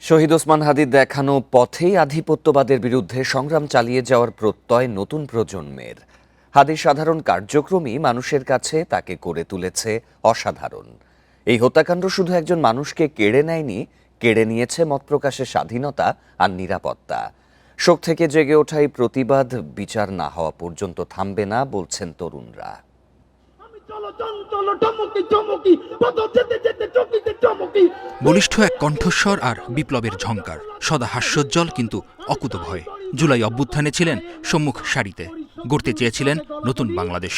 শহীদ ওসমান হাদির দেখানো পথেই আধিপত্যবাদের বিরুদ্ধে সংগ্রাম চালিয়ে যাওয়ার প্রত্যয় নতুন প্রজন্মের। হাদির সাধারণ কার্যক্রমই মানুষের কাছে তাকে করে তুলেছে অসাধারণ। এই হত্যাকাণ্ড শুধু একজন মানুষকে কেড়ে নেয়নি, কেড়ে নিয়েছে মত প্রকাশের স্বাধীনতা আর নিরাপত্তা। শোক থেকে জেগে ওঠা এই প্রতিবাদ বিচার না হওয়া পর্যন্ত থামবে না বলছেন তরুণরা। বলিষ্ঠ এক কণ্ঠস্বর আর বিপ্লবের ঝংকার, সদা হাস্যোজ্জ্বল কিন্তু অকুতভয়। জুলাই অভ্যুত্থানে ছিলেন সম্মুখ সারিতে, গড়তে চেয়েছিলেন নতুন বাংলাদেশ।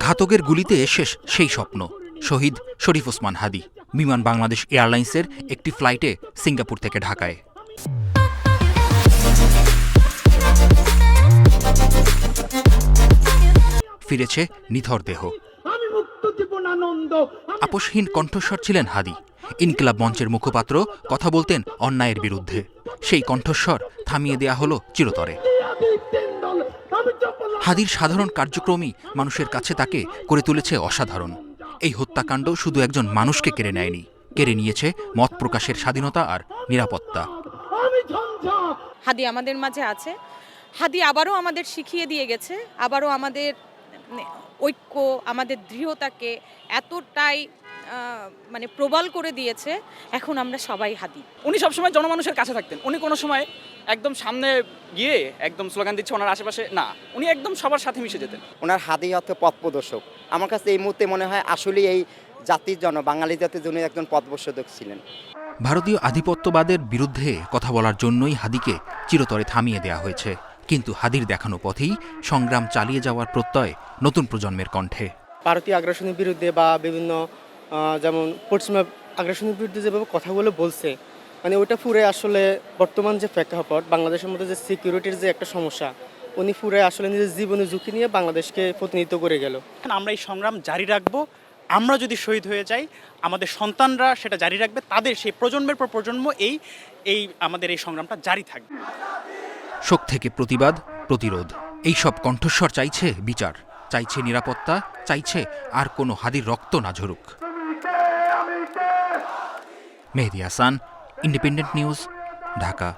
ঘাতকের গুলিতে শেষ সেই স্বপ্ন। শহীদ শরীফ ওসমান হাদি বিমান বাংলাদেশ এয়ারলাইন্সের একটি ফ্লাইটে সিঙ্গাপুর থেকে ঢাকায়। ফিরেছে নিথর দেহ। আপোষহীন কণ্ঠস্বর ছিলেন হাদি। ইনকিলাব মঞ্চের মুখপাত্র, কথা বলতেন অন্যায়ের বিরুদ্ধে। সেই কণ্ঠস্বর থামিয়ে দেয়া হলো চিরতরে। হাদির সাধারণ কার্যক্রমই মানুষের কাছে তাকে করে তুলেছে অসাধারণ। এই হত্যাকাণ্ড শুধু একজন মানুষকে কেড়ে নেয়নি, কেড়ে নিয়েছে মত প্রকাশের স্বাধীনতা আর নিরাপত্তা। হাদি আমাদের মাঝে আছে। হাদি আবারও আমাদের শিখিয়ে দিয়ে গেছে, আবারও আমাদের ঐক্য, আমাদের দৃঢ়তাকে এতটাই প্রবল করে দিয়েছে। এখন আমরা সবাই হাদি। উনি সবসময় জনমানুষের কাছে থাকতেন। উনি কোনো সময় একদম সামনে গিয়ে একদম স্লোগান দিচ্ছে ওনার আশেপাশে না, উনি একদম সবার সাথে মিশে যেতেন। ওনার হাদি অর্থ পথ প্রদর্শক। আমার কাছে এই মুহূর্তে মনে হয় আসলে এই জাতির জন্য, বাঙালি জাতির জন্য একজন পথ প্রদর্শক ছিলেন। ভারতীয় আধিপত্যবাদের বিরুদ্ধে কথা বলার জন্যই হাদিকে চিরতরে থামিয়ে দেয়া হয়েছে। কিন্তু হাদির দেখানো পথেই সংগ্রাম চালিয়ে যাওয়ার প্রত্যয় নতুন প্রজন্মের কণ্ঠে। ভারতীয় আগ্রাসনের বিরুদ্ধে বা বিভিন্ন যেমন পশ্চিমা আগ্রাসনের বিরুদ্ধে যেভাবে কথাগুলো বলছে, ওইটা পুরে আসলে বর্তমান যে প্রেক্ষাপট, বাংলাদেশের মধ্যে যে সিকিউরিটির যে একটা সমস্যা, উনি পুরে আসলে নিজের জীবনে ঝুঁকি নিয়ে বাংলাদেশকে প্রতিনিধিত্ব করে গেল। আমরা এই সংগ্রাম জারি রাখবো। আমরা যদি শহীদ হয়ে যাই, আমাদের সন্তানরা সেটা জারি রাখবে। তাদের সেই প্রজন্মের পর প্রজন্ম এই আমাদের এই সংগ্রামটা জারি থাকবে। শোক থেকে প্রতিবাদ, প্রতিরোধ, এইসব কণ্ঠস্বর চাইছে বিচার, চাইছে নিরাপত্তা, চাইছে আর কোনো হাদির রক্ত না ঝরুক। মেহেদী হাসান, ইন্ডিপেন্ডেন্ট নিউজ, ঢাকা।